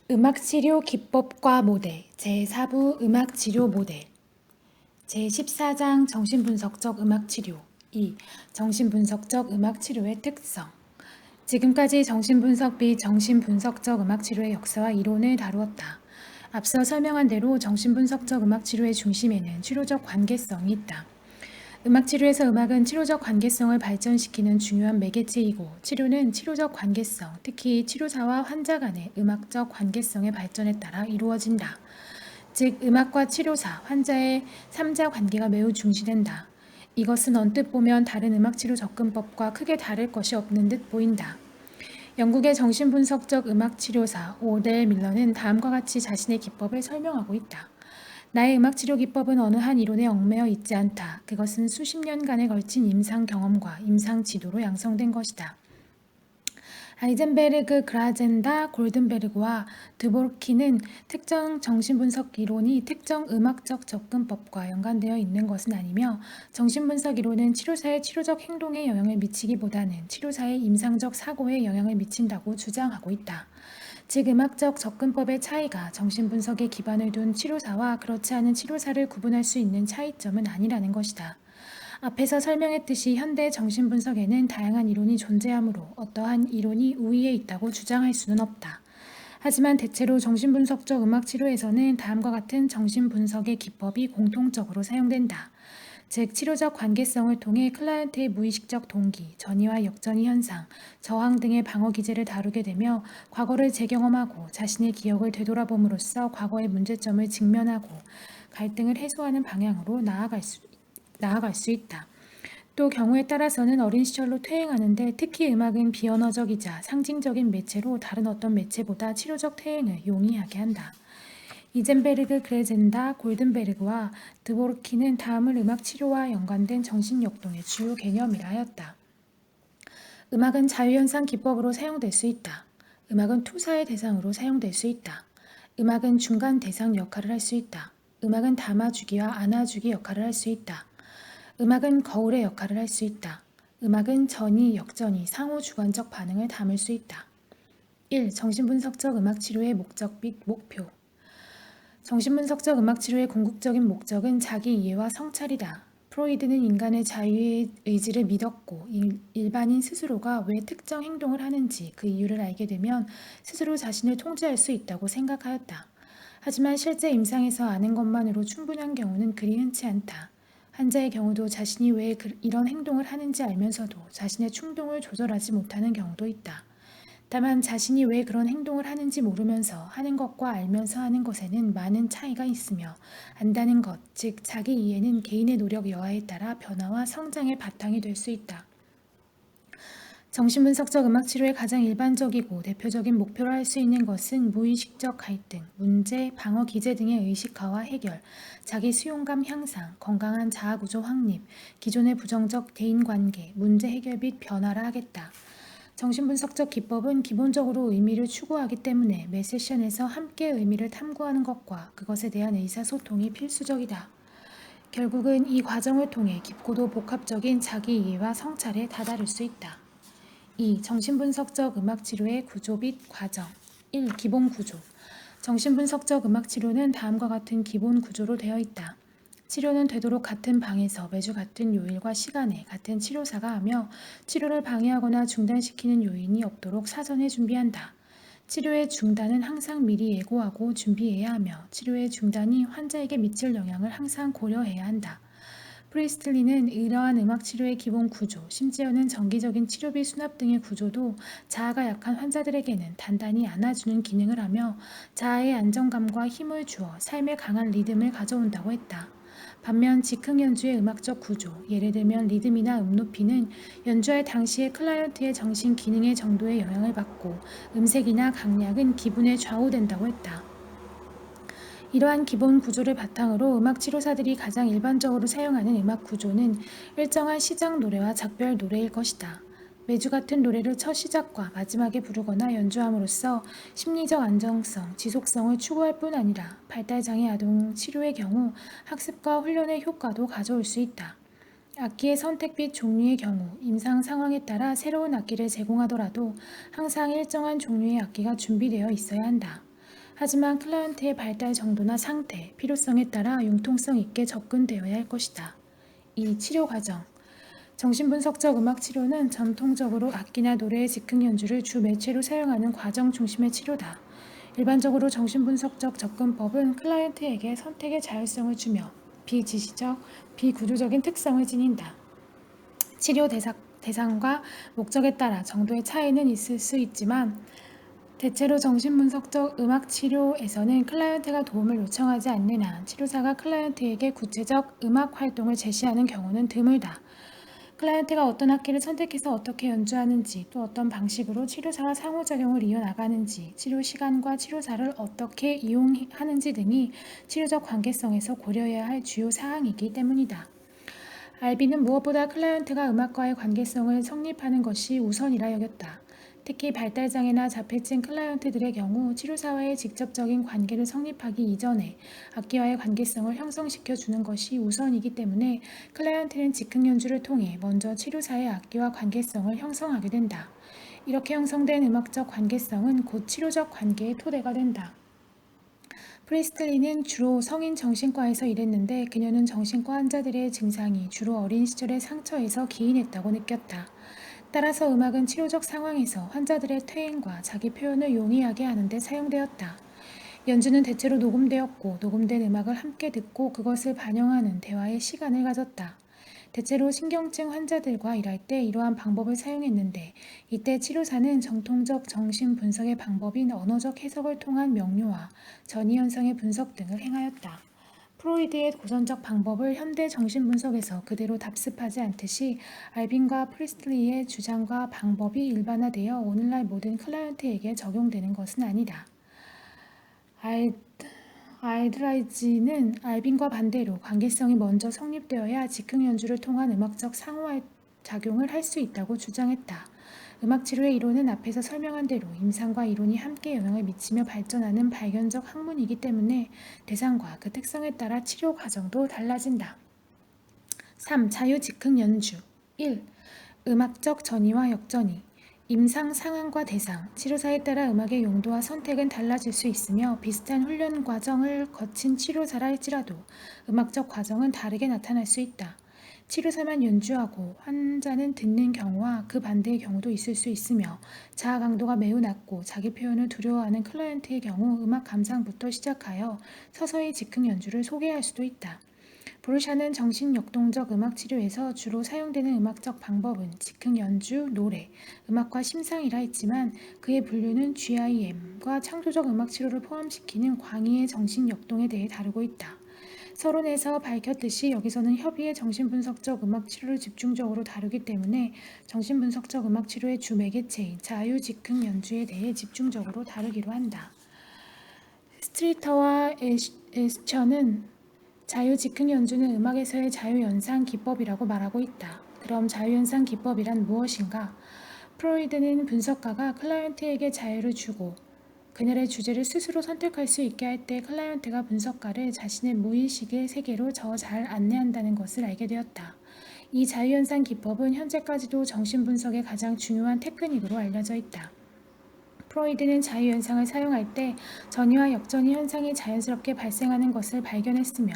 음악치료 기법과 모델 제4부 음악치료 모델 제14장 정신분석적 음악치료 2. 정신분석적 음악치료의 특성 지금까지 정신분석 및 정신분석적 음악치료의 역사와 이론을 다루었다. 앞서 설명한 대로 정신분석적 음악치료의 중심에는 치료적 관계성이 있다. 음악치료에서 음악은 치료적 관계성을 발전시키는 중요한 매개체이고 치료는 치료적 관계성, 특히 치료사와 환자 간의 음악적 관계성의 발전에 따라 이루어진다. 즉, 음악과 치료사, 환자의 3자 관계가 매우 중시된다. 이것은 언뜻 보면 다른 음악치료 접근법과 크게 다를 것이 없는 듯 보인다. 영국의 정신분석적 음악치료사 오델 밀러는 다음과 같이 자신의 기법을 설명하고 있다. 나의 음악치료 기법은 어느 한 이론에 얽매여 있지 않다. 그것은 수십 년간에 걸친 임상 경험과 임상 지도로 양성된 것이다. 하이젠베르그, 그라젠다, 골든베르그와 드보르키는 특정 정신분석 이론이 특정 음악적 접근법과 연관되어 있는 것은 아니며 정신분석 이론은 치료사의 치료적 행동에 영향을 미치기보다는 치료사의 임상적 사고에 영향을 미친다고 주장하고 있다. 즉, 음악적 접근법의 차이가 정신분석에 기반을 둔 치료사와 그렇지 않은 치료사를 구분할 수 있는 차이점은 아니라는 것이다. 앞에서 설명했듯이 현대 정신분석에는 다양한 이론이 존재하므로 어떠한 이론이 우위에 있다고 주장할 수는 없다. 하지만 대체로 정신분석적 음악치료에서는 다음과 같은 정신분석의 기법이 공통적으로 사용된다. 즉, 치료적 관계성을 통해 클라이언트의 무의식적 동기, 전이와 역전이 현상, 저항 등의 방어 기제를 다루게 되며 과거를 재경험하고 자신의 기억을 되돌아봄으로써 과거의 문제점을 직면하고 갈등을 해소하는 방향으로 나아갈 수 있다. 또 경우에 따라서는 어린 시절로 퇴행하는데 특히 음악은 비언어적이자 상징적인 매체로 다른 어떤 매체보다 치료적 퇴행을 용이하게 한다. 이젠베르그, 그레젠다, 골든베르그와 드보르키는 다음을 음악 치료와 연관된 정신역동의 주요 개념이라 하였다. 음악은 자유현상 기법으로 사용될 수 있다. 음악은 투사의 대상으로 사용될 수 있다. 음악은 중간 대상 역할을 할 수 있다. 음악은 담아주기와 안아주기 역할을 할 수 있다. 음악은 거울의 역할을 할 수 있다. 음악은 전이, 역전이, 상호주관적 반응을 담을 수 있다. 1. 정신분석적 음악치료의 목적 및 목표 정신분석적 음악치료의 궁극적인 목적은 자기 이해와 성찰이다. 프로이드는 인간의 자유의 의지를 믿었고 일반인 스스로가 왜 특정 행동을 하는지 그 이유를 알게 되면 스스로 자신을 통제할 수 있다고 생각하였다. 하지만 실제 임상에서 아는 것만으로 충분한 경우는 그리 흔치 않다. 환자의 경우도 자신이 왜 이런 행동을 하는지 알면서도 자신의 충동을 조절하지 못하는 경우도 있다. 다만 자신이 왜 그런 행동을 하는지 모르면서 하는 것과 알면서 하는 것에는 많은 차이가 있으며 안다는 것, 즉 자기 이해는 개인의 노력 여하에 따라 변화와 성장의 바탕이 될 수 있다. 정신분석적 음악치료의 가장 일반적이고 대표적인 목표로 할 수 있는 것은 무의식적 갈등, 문제, 방어 기제 등의 의식화와 해결, 자기 수용감 향상, 건강한 자아구조 확립, 기존의 부정적 대인관계, 문제 해결 및 변화라 하겠다. 정신분석적 기법은 기본적으로 의미를 추구하기 때문에 매 세션에서 함께 의미를 탐구하는 것과 그것에 대한 의사소통이 필수적이다. 결국은 이 과정을 통해 깊고도 복합적인 자기 이해와 성찰에 다다를 수 있다. 2. 정신분석적 음악치료의 구조 및 과정 1. 기본 구조 정신분석적 음악치료는 다음과 같은 기본 구조로 되어 있다. 치료는 되도록 같은 방에서 매주 같은 요일과 시간에 같은 치료사가 하며 치료를 방해하거나 중단시키는 요인이 없도록 사전에 준비한다. 치료의 중단은 항상 미리 예고하고 준비해야 하며 치료의 중단이 환자에게 미칠 영향을 항상 고려해야 한다. 프리스틀리는 이러한 음악치료의 기본 구조, 심지어는 정기적인 치료비 수납 등의 구조도 자아가 약한 환자들에게는 단단히 안아주는 기능을 하며 자아의 안정감과 힘을 주어 삶의 강한 리듬을 가져온다고 했다. 반면 즉흥 연주의 음악적 구조, 예를 들면 리듬이나 높이는 연주할 당시의 클라이언트의 정신 기능의 정도에 영향을 받고 음색이나 강약은 기분에 좌우된다고 했다. 이러한 기본 구조를 바탕으로 음악 치료사들이 가장 일반적으로 사용하는 음악 구조는 일정한 시작 노래와 작별 노래일 것이다. 매주 같은 노래를 첫 시작과 마지막에 부르거나 연주함으로써 심리적 안정성, 지속성을 추구할 뿐 아니라 발달장애 아동 치료의 경우 학습과 훈련의 효과도 가져올 수 있다. 악기의 선택 및 종류의 경우 임상 상황에 따라 새로운 악기를 제공하더라도 항상 일정한 종류의 악기가 준비되어 있어야 한다. 하지만 클라이언트의 발달 정도나 상태, 필요성에 따라 융통성 있게 접근되어야 할 것이다. 2. 치료 과정. 정신분석적 음악 치료는 전통적으로 악기나 노래의 즉흥 연주를 주 매체로 사용하는 과정 중심의 치료다. 일반적으로 정신분석적 접근법은 클라이언트에게 선택의 자율성을 주며 비지시적, 비구조적인 특성을 지닌다. 치료 대상과 목적에 따라 정도의 차이는 있을 수 있지만 대체로 정신분석적 음악 치료에서는 클라이언트가 도움을 요청하지 않는 한 치료사가 클라이언트에게 구체적 음악 활동을 제시하는 경우는 드물다. 클라이언트가 어떤 악기를 선택해서 어떻게 연주하는지, 또 어떤 방식으로 치료사와 상호작용을 이어나가는지, 치료 시간과 치료사를 어떻게 이용하는지 등이 치료적 관계성에서 고려해야 할 주요 사항이기 때문이다. 알비는 무엇보다 클라이언트가 음악과의 관계성을 성립하는 것이 우선이라 여겼다. 특히 발달장애나 자폐증 클라이언트들의 경우 치료사와의 직접적인 관계를 성립하기 이전에 악기와의 관계성을 형성시켜 주는 것이 우선이기 때문에 클라이언트는 즉흥 연주를 통해 먼저 치료사의 악기와 관계성을 형성하게 된다. 이렇게 형성된 음악적 관계성은 곧 치료적 관계의 토대가 된다. 프리스틀리는 주로 성인 정신과에서 일했는데 그녀는 정신과 환자들의 증상이 주로 어린 시절의 상처에서 기인했다고 느꼈다. 따라서 음악은 치료적 상황에서 환자들의 퇴행과 자기 표현을 용이하게 하는 데 사용되었다. 연주는 대체로 녹음되었고 녹음된 음악을 함께 듣고 그것을 반영하는 대화의 시간을 가졌다. 대체로 신경증 환자들과 일할 때 이러한 방법을 사용했는데 이때 치료사는 정통적 정신분석의 방법인 언어적 해석을 통한 명료화, 전이 현상의 분석 등을 행하였다. 프로이드의 고전적 방법을 현대 정신분석에서 그대로 답습하지 않듯이 알빈과 프리스틀리의 주장과 방법이 일반화되어 오늘날 모든 클라이언트에게 적용되는 것은 아니다. 알드라이지는 알빈과 반대로 관계성이 먼저 성립되어야 즉흥 연주를 통한 음악적 상호작용을 할 수 있다고 주장했다. 음악치료의 이론은 앞에서 설명한 대로 임상과 이론이 함께 영향을 미치며 발전하는 발견적 학문이기 때문에 대상과 그 특성에 따라 치료 과정도 달라진다. 3. 자유 즉흥 연주 1. 음악적 전이와 역전이 임상 상황과 대상, 치료사에 따라 음악의 용도와 선택은 달라질 수 있으며 비슷한 훈련 과정을 거친 치료사라 할지라도 음악적 과정은 다르게 나타날 수 있다. 치료사만 연주하고 환자는 듣는 경우와 그 반대의 경우도 있을 수 있으며 자아 강도가 매우 낮고 자기 표현을 두려워하는 클라이언트의 경우 음악 감상부터 시작하여 서서히 즉흥 연주를 소개할 수도 있다. 보르샤는 정신역동적 음악치료에서 주로 사용되는 음악적 방법은 즉흥 연주, 노래, 음악과 심상이라 했지만 그의 분류는 GIM과 창조적 음악치료를 포함시키는 광의의 정신역동에 대해 다루고 있다. 서론에서 밝혔듯이 여기서는 협의의 정신분석적 음악치료를 집중적으로 다루기 때문에 정신분석적 음악치료의 주 매개체인 자유 즉흥 연주에 대해 집중적으로 다루기로 한다. 스트리터와 에스처는 자유 즉흥 연주는 음악에서의 자유연상 기법이라고 말하고 있다. 그럼 자유연상 기법이란 무엇인가? 프로이드는 분석가가 클라이언트에게 자유를 주고 그날의 주제를 스스로 선택할 수 있게 할 때 클라이언트가 분석가를 자신의 무의식의 세계로 더 잘 안내한다는 것을 알게 되었다. 이 자유연상 기법은 현재까지도 정신분석의 가장 중요한 테크닉으로 알려져 있다. 프로이드는 자유현상을 사용할 때 전이와 역전이 현상이 자연스럽게 발생하는 것을 발견했으며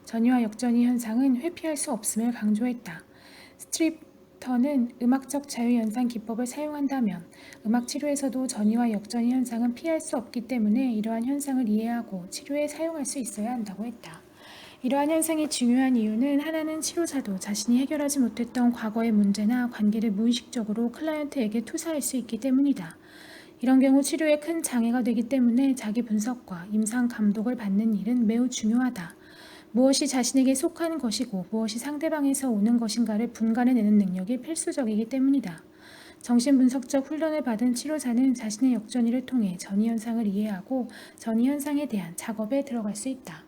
전이와 역전이 현상은 회피할 수 없음을 강조했다. 스트리터는 음악적 자유현상 기법을 사용한다면 음악 치료에서도 전이와 역전이 현상은 피할 수 없기 때문에 이러한 현상을 이해하고 치료에 사용할 수 있어야 한다고 했다. 이러한 현상이 중요한 이유는 하나는 치료사도 자신이 해결하지 못했던 과거의 문제나 관계를 무의식적으로 클라이언트에게 투사할 수 있기 때문이다. 이런 경우 치료에 큰 장애가 되기 때문에 자기 분석과 임상 감독을 받는 일은 매우 중요하다. 무엇이 자신에게 속하는 것이고 무엇이 상대방에서 오는 것인가를 분간해내는 능력이 필수적이기 때문이다. 정신분석적 훈련을 받은 치료사는 자신의 역전이를 통해 전이현상을 이해하고 전이현상에 대한 작업에 들어갈 수 있다.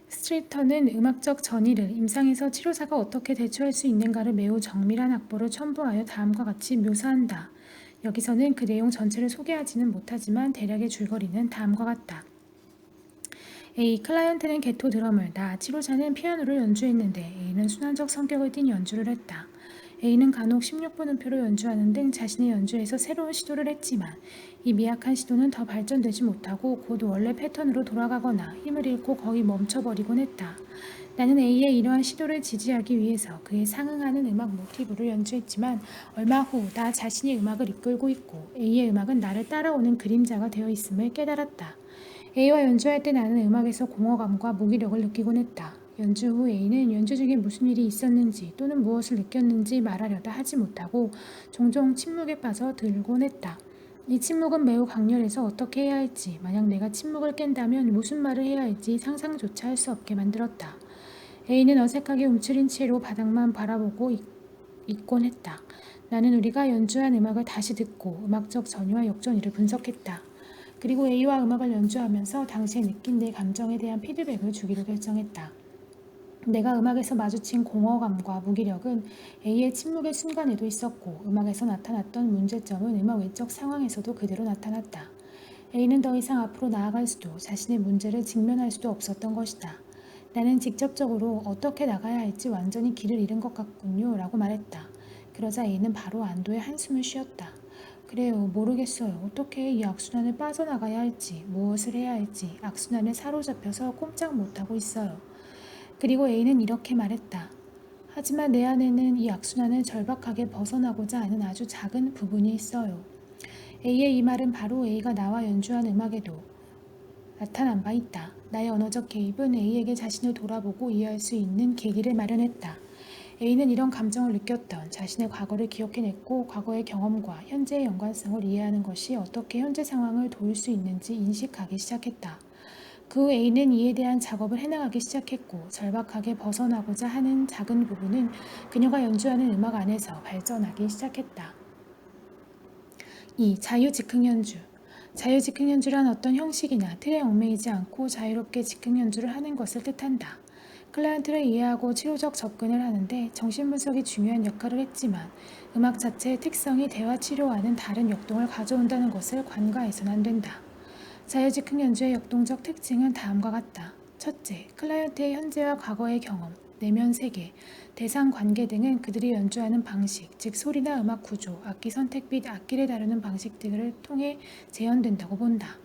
스트리터는 음악적 전이를 임상에서 치료사가 어떻게 대처할 수 있는가를 매우 정밀한 악보를 첨부하여 다음과 같이 묘사한다. 여기서는 그 내용 전체를 소개하지는 못하지만 대략의 줄거리는 다음과 같다. A. 클라이언트는 게토 드럼을, 치료자는 피아노를 연주했는데 A는 순환적 성격을 띤 연주를 했다. A는 간혹 16분음표로 연주하는 등 자신의 연주에서 새로운 시도를 했지만 이 미약한 시도는 더 발전되지 못하고 곧 원래 패턴으로 돌아가거나 힘을 잃고 거의 멈춰버리곤 했다. 나는 A의 이러한 시도를 지지하기 위해서 그에 상응하는 음악 모티브를 연주했지만 얼마 후 나 자신이 음악을 이끌고 있고 A의 음악은 나를 따라오는 그림자가 되어 있음을 깨달았다. A와 연주할 때 나는 음악에서 공허감과 무기력을 느끼곤 했다. 연주 후 A는 연주 중에 무슨 일이 있었는지 또는 무엇을 느꼈는지 말하려다 하지 못하고 종종 침묵에 빠져 들곤 했다. 이 침묵은 매우 강렬해서 어떻게 해야 할지, 만약 내가 침묵을 깬다면 무슨 말을 해야 할지 상상조차 할 수 없게 만들었다. A는 어색하게 움츠린 채로 바닥만 바라보고 있곤 했다. 나는 우리가 연주한 음악을 다시 듣고 음악적 전이와 역전이를 분석했다. 그리고 A와 음악을 연주하면서 당시에 느낀 내 감정에 대한 피드백을 주기로 결정했다. 내가 음악에서 마주친 공허감과 무기력은 A의 침묵의 순간에도 있었고 음악에서 나타났던 문제점은 음악 외적 상황에서도 그대로 나타났다. A는 더 이상 앞으로 나아갈 수도 자신의 문제를 직면할 수도 없었던 것이다. 나는 직접적으로 어떻게 나가야 할지 완전히 길을 잃은 것 같군요 라고 말했다. 그러자 A는 바로 안도의 한숨을 쉬었다. 그래요, 모르겠어요. 어떻게 이 악순환을 빠져나가야 할지, 무엇을 해야 할지 악순환에 사로잡혀서 꼼짝 못하고 있어요. 그리고 A는 이렇게 말했다. 하지만 내 안에는 이 악순환을 절박하게 벗어나고자 하는 아주 작은 부분이 있어요. A의 이 말은 바로 A가 나와 연주한 음악에도 나타난 바 있다. 나의 언어적 개입은 A에게 자신을 돌아보고 이해할 수 있는 계기를 마련했다. A는 이런 감정을 느꼈던 자신의 과거를 기억해냈고 과거의 경험과 현재의 연관성을 이해하는 것이 어떻게 현재 상황을 도울 수 있는지 인식하기 시작했다. 그 후 A는 이에 대한 작업을 해나가기 시작했고 절박하게 벗어나고자 하는 작은 부분은 그녀가 연주하는 음악 안에서 발전하기 시작했다. 2. 자유즉흥 연주. 자유즉흥 연주란 어떤 형식이나 틀에 얽매이지 않고 자유롭게 즉흥 연주를 하는 것을 뜻한다. 클라이언트를 이해하고 치료적 접근을 하는데 정신분석이 중요한 역할을 했지만 음악 자체의 특성이 대화 치료와는 다른 역동을 가져온다는 것을 간과해서는 안 된다. 자유즉흥 연주의 역동적 특징은 다음과 같다. 첫째, 클라이언트의 현재와 과거의 경험, 내면 세계, 대상 관계 등은 그들이 연주하는 방식, 즉 소리나 음악 구조, 악기 선택 및 악기를 다루는 방식 등을 통해 재현된다고 본다.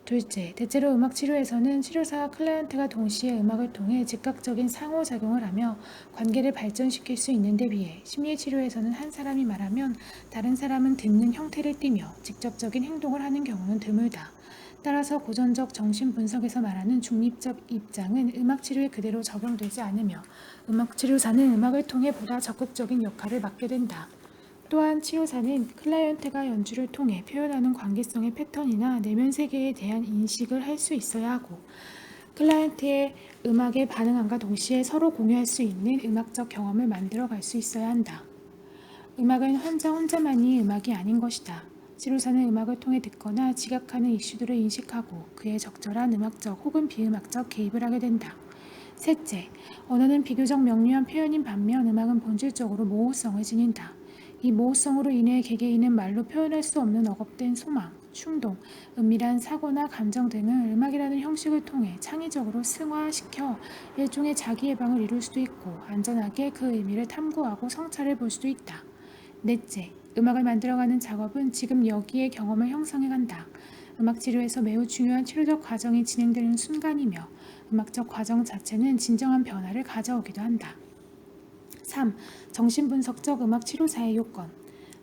둘째, 대체로 음악 치료에서는 치료사와 클라이언트가 동시에 음악을 통해 즉각적인 상호작용을 하며 관계를 발전시킬 수 있는데 비해 심리치료에서는 한 사람이 말하면 다른 사람은 듣는 형태를 띠며 직접적인 행동을 하는 경우는 드물다. 따라서 고전적 정신분석에서 말하는 중립적 입장은 음악치료에 그대로 적용되지 않으며 음악치료사는 음악을 통해 보다 적극적인 역할을 맡게 된다. 또한 치료사는 클라이언트가 연주를 통해 표현하는 관계성의 패턴이나 내면 세계에 대한 인식을 할 수 있어야 하고 클라이언트의 음악에 반응함과 동시에 서로 공유할 수 있는 음악적 경험을 만들어 갈 수 있어야 한다. 음악은 환자 혼자만이 음악이 아닌 것이다. 치료사는 음악을 통해 듣거나 지각하는 이슈들을 인식하고 그에 적절한 음악적 혹은 비음악적 개입을 하게 된다. 셋째, 언어는 비교적 명료한 표현인 반면 음악은 본질적으로 모호성을 지닌다. 이 모호성으로 인해 개개인은 말로 표현할 수 없는 억압된 소망, 충동, 은밀한 사고나 감정 등을 음악이라는 형식을 통해 창의적으로 승화시켜 일종의 자기예방을 이룰 수도 있고 안전하게 그 의미를 탐구하고 성찰해 볼 수도 있다. 넷째, 음악을 만들어가는 작업은 지금 여기의 경험을 형성해간다. 음악 치료에서 매우 중요한 치료적 과정이 진행되는 순간이며 음악적 과정 자체는 진정한 변화를 가져오기도 한다. 3. 정신분석적 음악 치료사의 요건.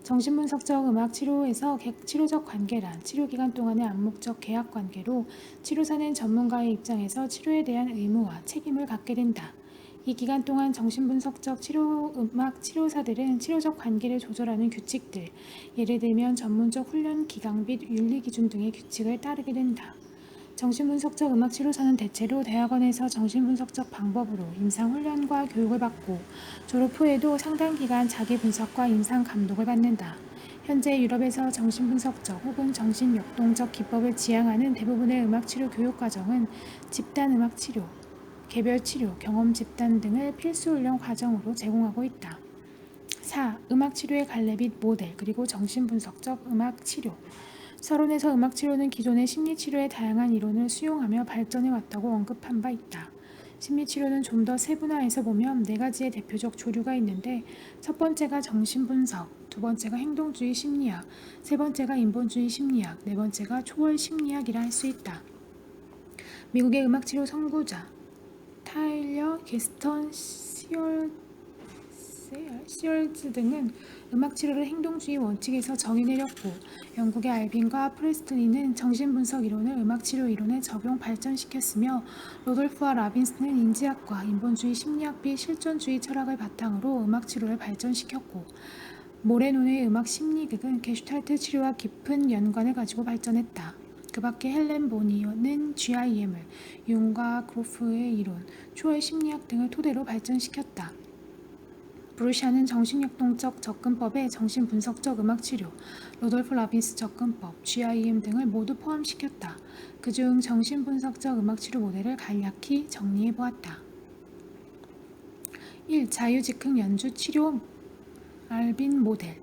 정신분석적 음악 치료에서 치료적 관계란 치료기간 동안의 암묵적 계약 관계로 치료사는 전문가의 입장에서 치료에 대한 의무와 책임을 갖게 된다. 이 기간 동안 정신분석적 음악 치료사들은 치료적 관계를 조절하는 규칙들, 예를 들면 전문적 훈련 기강 및 윤리 기준 등의 규칙을 따르게 된다. 정신분석적 음악 치료사는 대체로 대학원에서 정신분석적 방법으로 임상훈련과 교육을 받고 졸업 후에도 상당 기간 자기 분석과 임상 감독을 받는다. 현재 유럽에서 정신분석적 혹은 정신역동적 기법을 지향하는 대부분의 음악치료 교육과정은 집단음악치료, 개별치료, 경험집단 등을 필수훈련 과정으로 제공하고 있다. 4. 음악치료의 갈래 및 모델 그리고 정신분석적 음악치료. 서론에서 음악치료는 기존의 심리치료의 다양한 이론을 수용하며 발전해왔다고 언급한 바 있다. 심리치료는 좀 더 세분화해서 보면 네 가지의 대표적 조류가 있는데 첫 번째가 정신분석, 두 번째가 행동주의 심리학, 세 번째가 인본주의 심리학, 네 번째가 초월 심리학이라 할 수 있다. 미국의 음악치료 선구자 타일러 게스턴 시얼즈 등은 음악치료를 행동주의 원칙에서 정의 내렸고 영국의 알빈과 프레스틀리는 정신분석 이론을 음악치료 이론에 적용 발전시켰으며 로돌프와 라빈스는 인지학과 인본주의 심리학 및 실존주의 철학을 바탕으로 음악치료를 발전시켰고 모레노의 음악 심리극은 게슈탈트 치료와 깊은 연관을 가지고 발전했다. 그 밖에 헬렌 보니어는 GIM을, 융과 그로프의 이론, 초월 심리학 등을 토대로 발전시켰다. 브루샤는 정신역동적 접근법에 정신분석적 음악치료, 로돌프 라빈스 접근법, GIM 등을 모두 포함시켰다. 그중 정신분석적 음악치료 모델을 간략히 정리해보았다. 1. 자유직흥 연주 치료 알빈 모델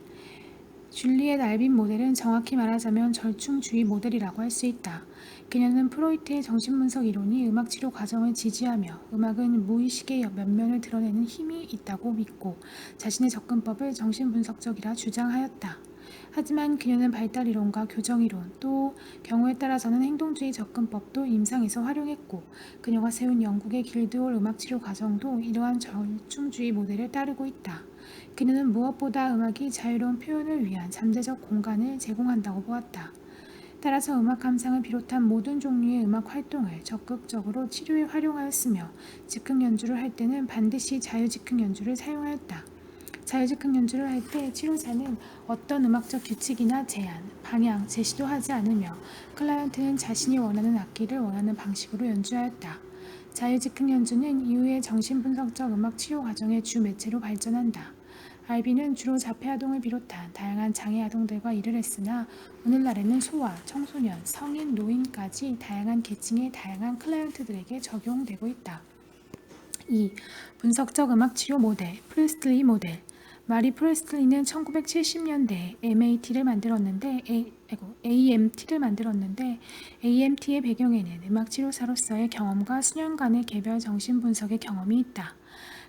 줄리엣 알빈 모델은 정확히 말하자면 절충주의 모델이라고 할 수 있다. 그녀는 프로이트의 정신분석 이론이 음악치료 과정을 지지하며 음악은 무의식의 면면을 드러내는 힘이 있다고 믿고 자신의 접근법을 정신분석적이라 주장하였다. 하지만 그녀는 발달이론과 교정이론, 또 경우에 따라서는 행동주의 접근법도 임상에서 활용했고 그녀가 세운 영국의 길드홀 음악치료 과정도 이러한 절충주의 모델을 따르고 있다. 그녀는 무엇보다 음악이 자유로운 표현을 위한 잠재적 공간을 제공한다고 보았다. 따라서 음악 감상을 비롯한 모든 종류의 음악 활동을 적극적으로 치료에 활용하였으며 즉흥 연주를 할 때는 반드시 자유즉흥 연주를 사용하였다. 자유즉흥 연주를 할 때 치료자는 어떤 음악적 규칙이나 제한, 방향, 제시도 하지 않으며 클라이언트는 자신이 원하는 악기를 원하는 방식으로 연주하였다. 자유즉흥 연주는 이후의 정신분석적 음악 치료 과정의 주 매체로 발전한다. 알비는 주로 자폐아동을 비롯한 다양한 장애아동들과 일을 했으나 오늘날에는 소아, 청소년, 성인, 노인까지 다양한 계층의 다양한 클라이언트들에게 적용되고 있다. 2. 분석적 음악치료 모델, 프레스틀리 모델 마리 프레스틀리는 1970년대에 AMT를 만들었는데 AMT의 배경에는 음악치료사로서의 경험과 수년간의 개별 정신분석의 경험이 있다.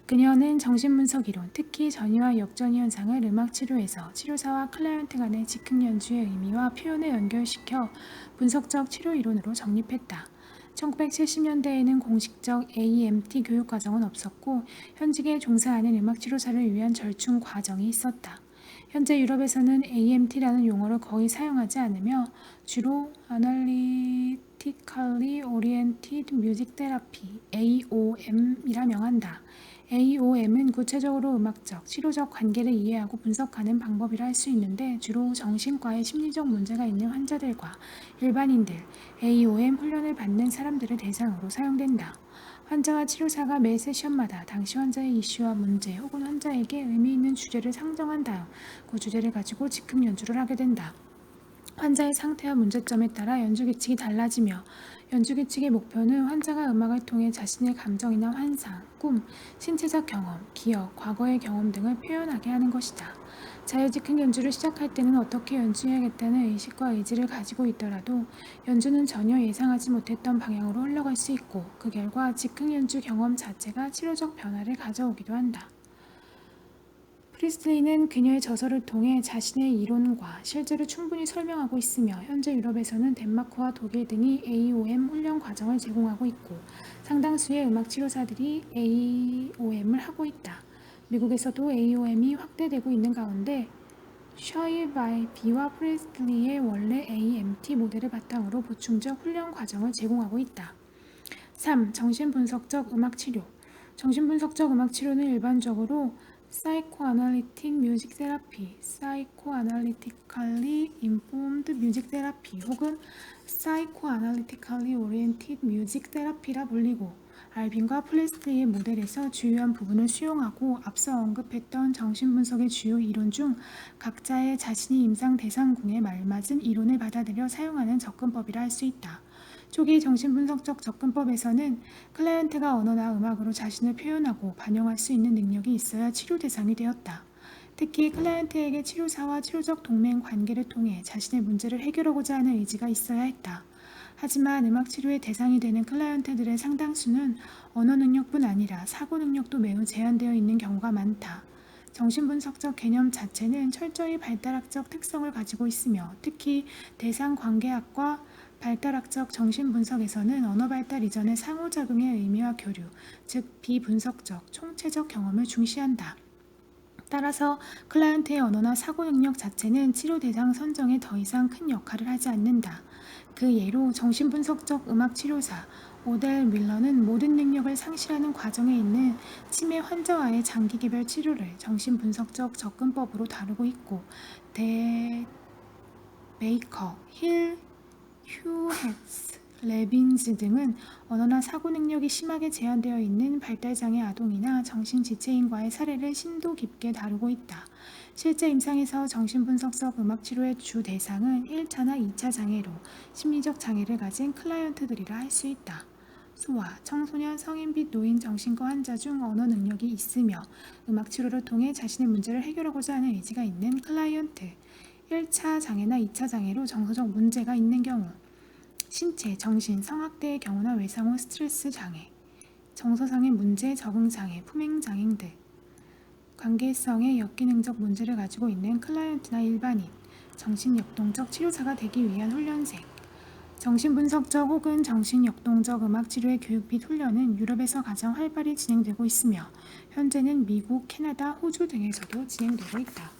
그녀는 정신분석 이론, 특히 전이와 역전이 현상을 음악치료에서 치료사와 클라이언트 간의 즉흥 연주의 의미와 표현을 연결시켜 분석적 치료 이론으로 정립했다. 1970년대에는 공식적 AMT 교육과정은 없었고 현직에 종사하는 음악치료사를 위한 절충 과정이 있었다. 현재 유럽에서는 AMT라는 용어를 거의 사용하지 않으며 주로 Analytically Oriented Music Therapy, AOM이라 명한다. AOM은 구체적으로 음악적, 치료적 관계를 이해하고 분석하는 방법이라 할 수 있는데 주로 정신과에 심리적 문제가 있는 환자들과 일반인들, AOM 훈련을 받는 사람들을 대상으로 사용된다. 환자와 치료사가 매 세션마다 당시 환자의 이슈와 문제 혹은 환자에게 의미 있는 주제를 상정한 다음 그 주제를 가지고 즉흥 연주를 하게 된다. 환자의 상태와 문제점에 따라 연주 규칙이 달라지며 연주 규칙의 목표는 환자가 음악을 통해 자신의 감정이나 환상, 꿈, 신체적 경험, 기억, 과거의 경험 등을 표현하게 하는 것이다. 자유즉흥 연주를 시작할 때는 어떻게 연주해야겠다는 의식과 의지를 가지고 있더라도 연주는 전혀 예상하지 못했던 방향으로 흘러갈 수 있고 그 결과 즉흥 연주 경험 자체가 치료적 변화를 가져오기도 한다. 프리스틀리는 그녀의 저서를 통해 자신의 이론과 실제를 충분히 설명하고 있으며 현재 유럽에서는 덴마크와 독일 등이 AOM 훈련 과정을 제공하고 있고 상당수의 음악 치료사들이 AOM을 하고 있다. 미국에서도 AOM이 확대되고 있는 가운데 셔일바이비와 프리스틀리의 원래 AMT 모델을 바탕으로 보충적 훈련 과정을 제공하고 있다. 3. 정신분석적 음악치료 정신분석적 음악치료는 일반적으로 Psychoanalytic Music Therapy, Psychoanalytically Informed Music Therapy 혹은 Psychoanalytically Oriented Music Therapy라 불리고 알빈과 플레스트리의 모델에서 주요한 부분을 수용하고 앞서 언급했던 정신분석의 주요 이론 중 각자의 자신이 임상 대상군에 말맞은 이론을 받아들여 사용하는 접근법이라 할 수 있다. 초기 정신분석적 접근법에서는 클라이언트가 언어나 음악으로 자신을 표현하고 반영할 수 있는 능력이 있어야 치료 대상이 되었다. 특히 클라이언트에게 치료사와 치료적 동맹 관계를 통해 자신의 문제를 해결하고자 하는 의지가 있어야 했다. 하지만 음악 치료의 대상이 되는 클라이언트들의 상당수는 언어 능력뿐 아니라 사고 능력도 매우 제한되어 있는 경우가 많다. 정신분석적 개념 자체는 철저히 발달학적 특성을 가지고 있으며 특히 대상 관계학과 발달학적 정신분석에서는 언어 발달 이전의 상호작용의 의미와 교류, 즉 비분석적, 총체적 경험을 중시한다. 따라서 클라이언트의 언어나 사고 능력 자체는 치료 대상 선정에 더 이상 큰 역할을 하지 않는다. 그 예로 정신분석적 음악 치료사 오델 밀러는 모든 능력을 상실하는 과정에 있는 치매 환자와의 장기 개별 치료를 정신분석적 접근법으로 다루고 있고, 데 베이커, 힐, 휴헥스, 레빈즈 등은 언어나 사고 능력이 심하게 제한되어 있는 발달장애 아동이나 정신지체인과의 사례를 심도 깊게 다루고 있다. 실제 임상에서 정신분석적 음악치료의 주 대상은 1차나 2차 장애로 심리적 장애를 가진 클라이언트들이라 할 수 있다. 소아, 청소년, 성인 및 노인 정신과 환자 중 언어 능력이 있으며 음악치료를 통해 자신의 문제를 해결하고자 하는 의지가 있는 클라이언트, 1차 장애나 2차 장애로 정서적 문제가 있는 경우, 신체, 정신, 성학대의 경우나 외상 후 스트레스 장애, 정서상의 문제, 적응장애, 품행장애 등 관계성의 역기능적 문제를 가지고 있는 클라이언트나 일반인, 정신역동적 치료사가 되기 위한 훈련생, 정신분석적 혹은 정신역동적 음악치료의 교육 및 훈련은 유럽에서 가장 활발히 진행되고 있으며 현재는 미국, 캐나다, 호주 등에서도 진행되고 있다.